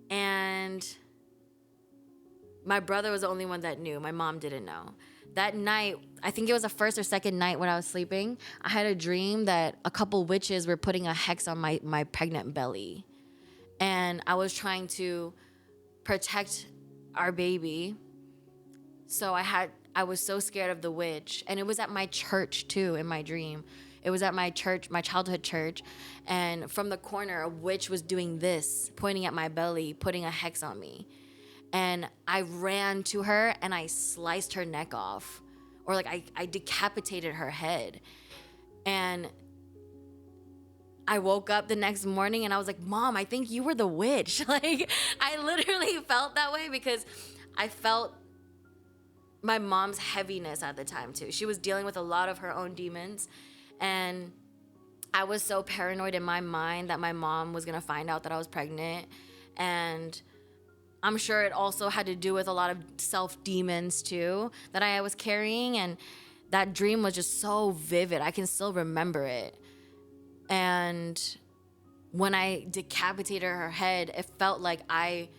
and my brother was the only one that knew. My mom didn't know. That night, I think it was the first or second night when I was sleeping, I had a dream that a couple witches were putting a hex on my pregnant belly. And I was trying to protect our baby. So I was so scared of the witch. And it was at my church too, in my dream. It was at my church, my childhood church. And from the corner, a witch was doing this, pointing at my belly, putting a hex on me. And I ran to her and I sliced her neck off. Or like I decapitated her head. And I woke up the next morning and I was like, Mom, I think you were the witch. Like, I literally felt that way because I felt my mom's heaviness at the time too. She was dealing with a lot of her own demons. And I was so paranoid in my mind that my mom was gonna find out that I was pregnant. And I'm sure it also had to do with a lot of self-demons too that I was carrying. And that dream was just so vivid. I can still remember it. And when I decapitated her head, it felt like I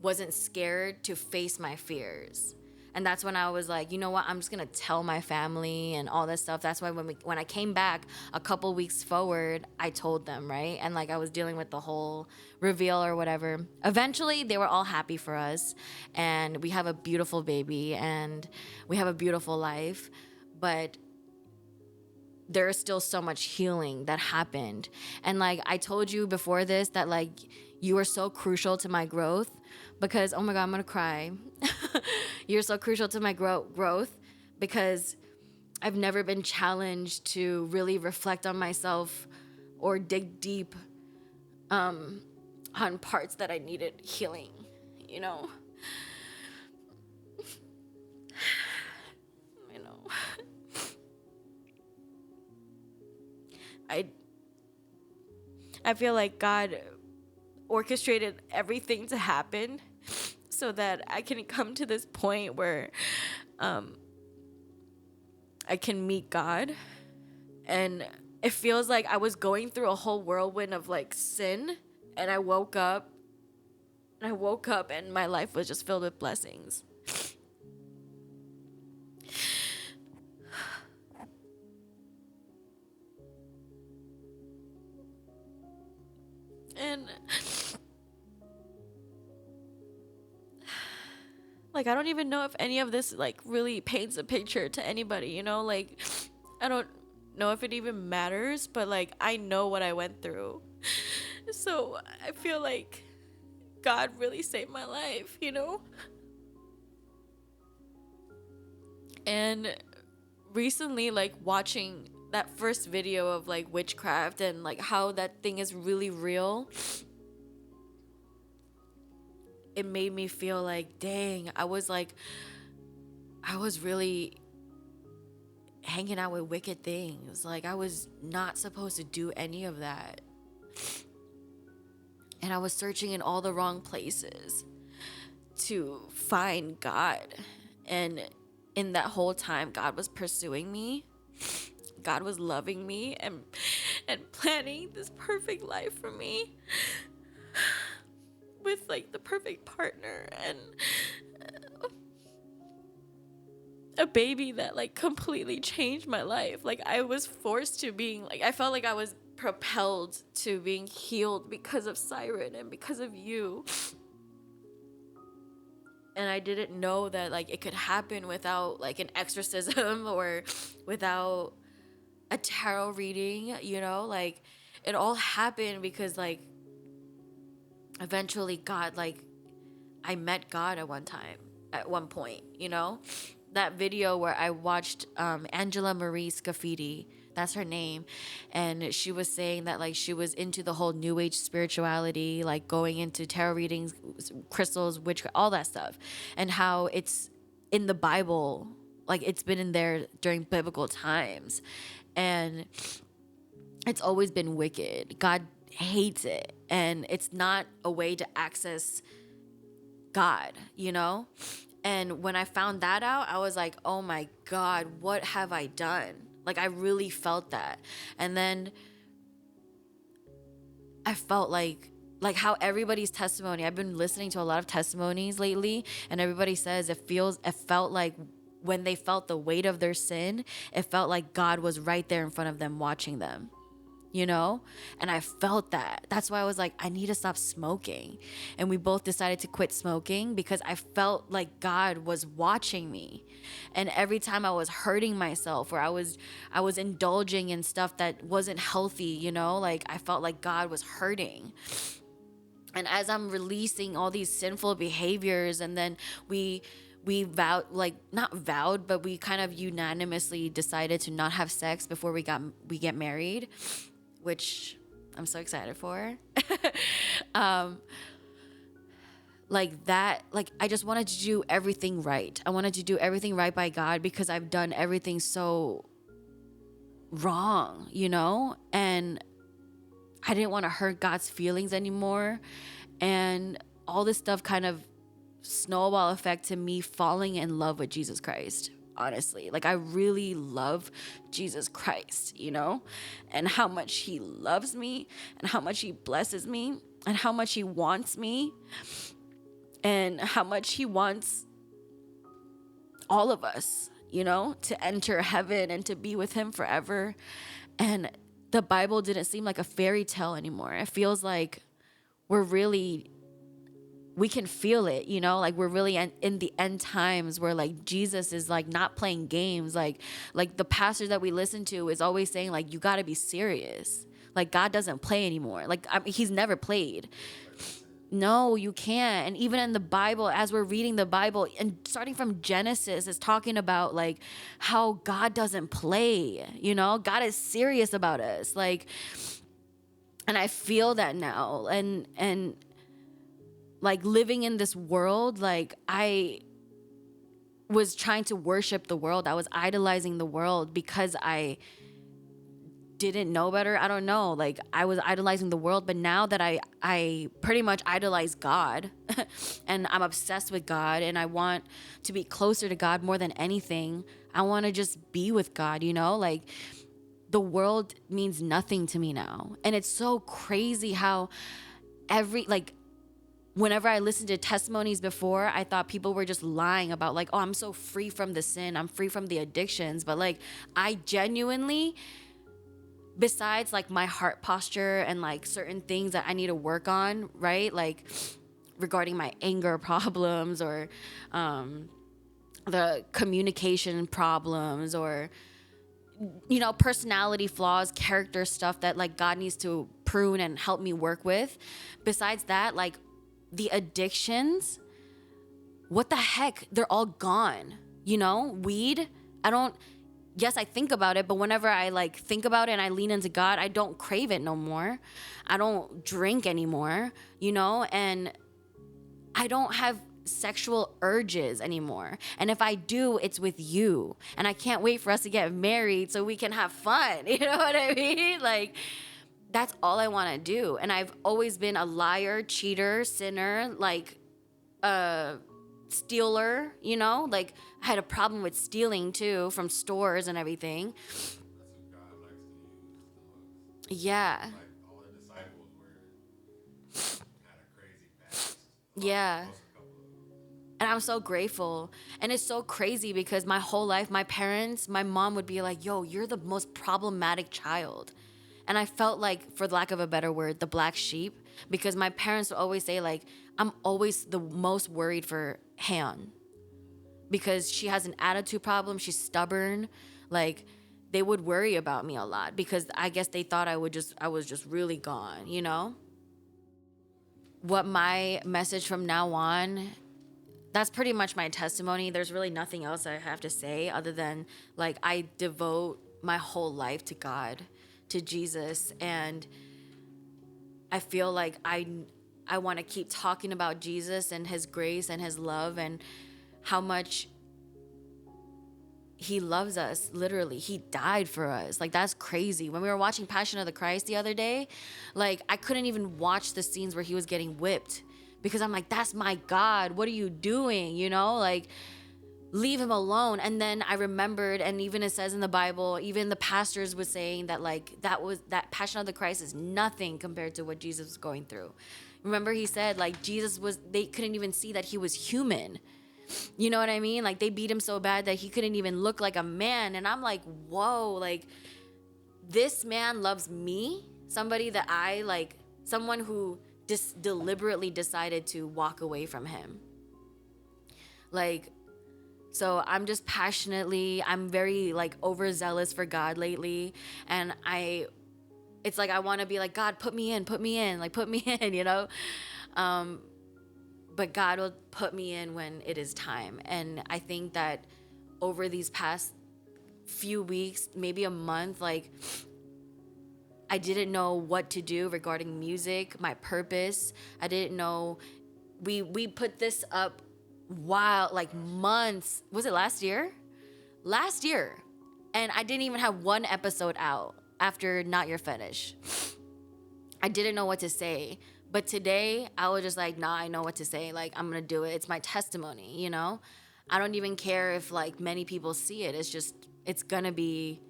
wasn't scared to face my fears. And that's when I was like, you know what? I'm just gonna tell my family and all this stuff. That's why when I came back a couple weeks forward, I told them, right? And like I was dealing with the whole reveal or whatever. Eventually, they were all happy for us, and we have a beautiful baby, and we have a beautiful life. But there is still so much healing that happened. And like I told you before this, that like you were so crucial to my growth, because oh my God, I'm gonna cry. You're so crucial to my growth because I've never been challenged to really reflect on myself or dig deep on parts that I needed healing, you know? You know. I feel like God orchestrated everything to happen so that I can come to this point where I can meet God. And it feels like I was going through a whole whirlwind of like sin, and I woke up and my life was just filled with blessings. And like I don't even know if any of this like really paints a picture to anybody, you know? Like I don't know if it even matters, but like I know what I went through. So I feel like God really saved my life, you know? And recently, like watching that first video of like witchcraft and like how that thing is really real, it made me feel like, dang, I was really hanging out with wicked things. Like I was not supposed to do any of that. And I was searching in all the wrong places to find God. And in that whole time, God was pursuing me. God was loving me and planning this perfect life for me with like the perfect partner and a baby that like completely changed my life. Like I was forced to being like, I felt like I was propelled to being healed because of Siren and because of you. And I didn't know that like it could happen without like an exorcism or without a tarot reading, you know? Like it all happened because like eventually God, like I met God at one point, you know? That video where I watched Angela Marie Scafidi, that's her name, and she was saying that like she was into the whole new age spirituality, like going into tarot readings, crystals, witchcraft, all that stuff, and how it's in the Bible, like it's been in there during biblical times, and it's always been wicked. God hates it, and it's not a way to access God, you know? And when I found that out, I was like, oh my God, what have I done? Like, I really felt that. And then I felt like how everybody's testimony, I've been listening to a lot of testimonies lately, and everybody says it felt like when they felt the weight of their sin, it felt like God was right there in front of them watching them. You know? And I felt that. That's why I was like, I need to stop smoking. And we both decided to quit smoking because I felt like God was watching me. And every time I was hurting myself or I was indulging in stuff that wasn't healthy, you know? Like I felt like God was hurting. And as I'm releasing all these sinful behaviors, and then we vowed, like not vowed, but we kind of unanimously decided to not have sex before we get married, which I'm so excited for. Like that, like I just wanted to do everything right. I wanted to do everything right by God because I've done everything so wrong, you know? And I didn't want to hurt God's feelings anymore. And all this stuff kind of snowball effect to me falling in love with Jesus Christ. Honestly, like I really love Jesus Christ, you know, and how much he loves me and how much he blesses me and how much he wants me and how much he wants all of us, to enter heaven and to be with him forever. And the Bible didn't seem like a fairy tale anymore. It feels like we can feel it, like we're really in the end times where like Jesus is like not playing games. Like the pastor that we listen to is always saying like, you got to be serious. Like God doesn't play anymore. Like he's never played. No, you can't. And even in the Bible, as we're reading the Bible and starting from Genesis, it's talking about like how God doesn't play, God is serious about us. Like, and I feel that now. And like living in this world, like I was trying to worship the world. I was idolizing the world because I didn't know better. I don't know. Like I was idolizing the world, but now that I pretty much idolize God and I'm obsessed with God and I want to be closer to God more than anything. I want to just be with God, like the world means nothing to me now. And it's so crazy how whenever I listened to testimonies before, I thought people were just lying about like, oh, I'm so free from the sin. I'm free from the addictions. But like I genuinely, besides like my heart posture and like certain things that I need to work on, right? Like regarding my anger problems or the communication problems or, personality flaws, character stuff that like God needs to prune and help me work with. Besides that, like the addictions, what the heck? They're all gone. Weed, yes, I think about it, but whenever I like think about it and I lean into God, I don't crave it no more. I don't drink anymore, and I don't have sexual urges anymore. And if I do, it's with you. And I can't wait for us to get married so we can have fun. You know what I mean? Like, that's all I want to do. And I've always been a liar, cheater, sinner, like stealer, like I had a problem with stealing too from stores and everything. That's who God likes to use the most. Yeah. Like all the disciples had a crazy past. Yeah. Most a couple of them. And I'm so grateful. And it's so crazy because my whole life, my mom would be like, yo, you're the most problematic child. And I felt like, for lack of a better word, the black sheep, because my parents would always say like, I'm always the most worried for Han because she has an attitude problem. She's stubborn. Like they would worry about me a lot because I guess they thought I was just really gone, What my message from now on, that's pretty much my testimony. There's really nothing else I have to say other than like I devote my whole life to God, to Jesus, and I feel like I want to keep talking about Jesus and his grace and his love and how much he loves us. Literally, he died for us. Like that's crazy. When we were watching Passion of the Christ the other day, like I couldn't even watch the scenes where he was getting whipped because I'm like, that's my God. What are you doing? Like leave him alone. And then I remembered, and even it says in the Bible, even the pastors was saying that like that Passion of the Christ is nothing compared to what Jesus was going through. Remember he said like they couldn't even see that he was human. You know what I mean? Like they beat him so bad that he couldn't even look like a man. And I'm like, whoa, like this man loves me, somebody that I like, someone who just deliberately decided to walk away from him. Like, so I'm just I'm very like overzealous for God lately. And it's like I want to be like, God, put me in, like put me in, but God will put me in when it is time. And I think that over these past few weeks, maybe a month, like I didn't know what to do regarding music, my purpose. I didn't know. We put this up while like months. Was it last year? Last year. And I didn't even have one episode out after Not Your Fetish. I didn't know what to say. But today, I was just like, nah, I know what to say. Like, I'm going to do it. It's my testimony, I don't even care if, like, many people see it. It's going to be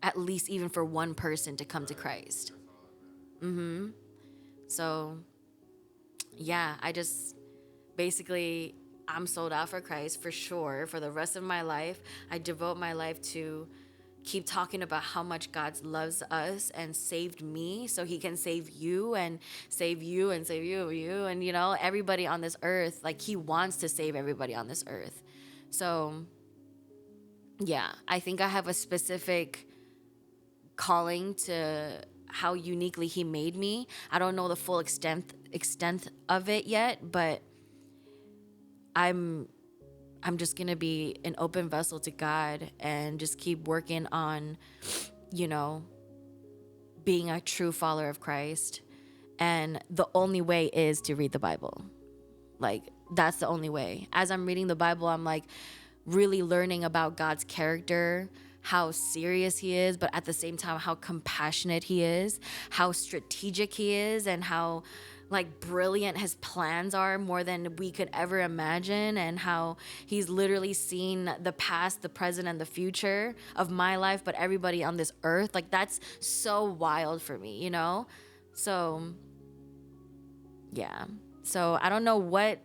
at least even for one person to come to Christ. So, yeah, I just basically I'm sold out for Christ for sure. For the rest of my life, I devote my life to keep talking about how much God loves us and saved me so he can save you and save you and save you and everybody on this earth. Like he wants to save everybody on this earth. So yeah, I think I have a specific calling to how uniquely he made me. I don't know the full extent of it yet, but I'm just going to be an open vessel to God and just keep working on, you know, being a true follower of Christ. And the only way is to read the Bible. Like, that's the only way. As I'm reading the Bible, I'm like really learning about God's character, how serious he is, but at the same time, how compassionate he is, how strategic he is, and how like brilliant his plans are more than we could ever imagine, and how he's literally seen the past, the present, and the future of my life, but everybody on this earth. Like, that's so wild for me, So, yeah. So I don't know what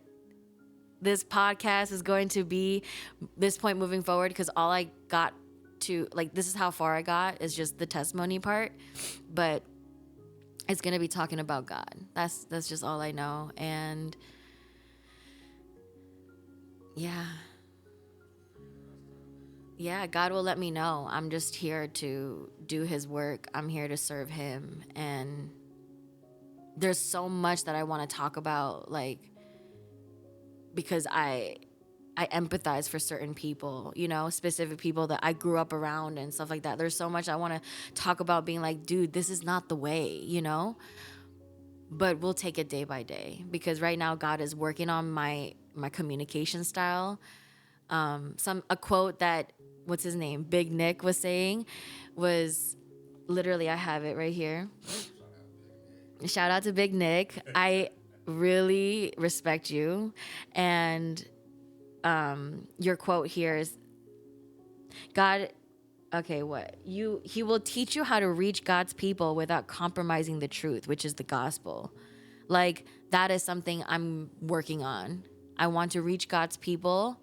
this podcast is going to be this point moving forward, because all I got to, like, this is how far I got, is just the testimony part, but it's going to be talking about God. That's just all I know. And yeah, God will let me know. I'm just here to do his work. I'm here to serve him. And there's so much that I want to talk about, like, because I empathize for certain people, specific people that I grew up around and stuff like that. There's so much I want to talk about, being like, dude, this is not the way, But we'll take it day by day, because right now God is working on my communication style. A quote that, what's his name, Big Nick, was saying was literally, I have it right here. Shout out to Big Nick. I really respect you. And your quote here is, God, okay, he will teach you how to reach God's people without compromising the truth, which is the gospel. Like, that is something I'm working on. I want to reach God's people,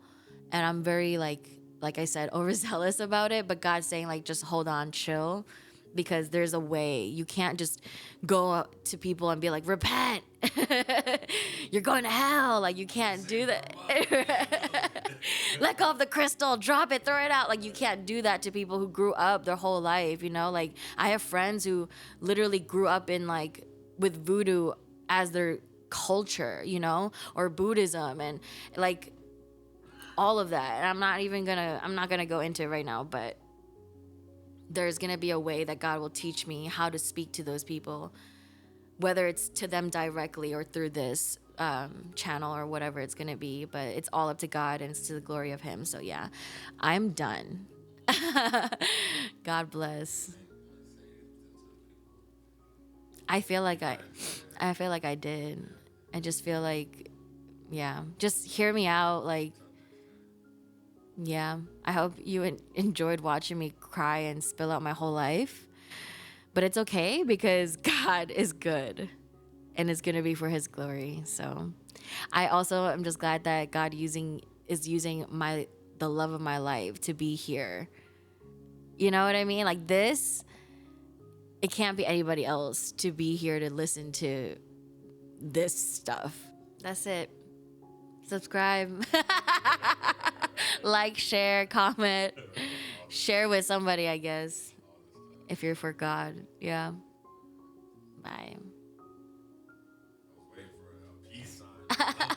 and I'm very, like I said, overzealous about it, but God's saying, like, just hold on, chill, because there's a way. You can't just go up to people and be like, repent. You're going to hell. Like, you can't do that. Let go of the crystal, drop it, throw it out. Like, you can't do that to people who grew up their whole life, Like, I have friends who literally grew up in, like, with voodoo as their culture, or Buddhism, and like all of that. And I'm not gonna go into it right now, but there's gonna be a way that God will teach me how to speak to those people, whether it's to them directly or through this channel or whatever it's gonna be. But it's all up to God, and it's to the glory of him. So yeah, I'm done. God bless. I feel like I did. I just feel like, yeah, just hear me out. Like, yeah, I hope you enjoyed watching me cry and spill out my whole life. But it's okay, because God is good, and it's going to be for his glory. So I also am just glad that God is using the love of my life to be here. You know what I mean? Like, this, it can't be anybody else to be here to listen to this stuff. That's it. Subscribe. Like, share, comment. Share with somebody, I guess, if you're for God. Yeah. Bye. I was waiting for a peace sign.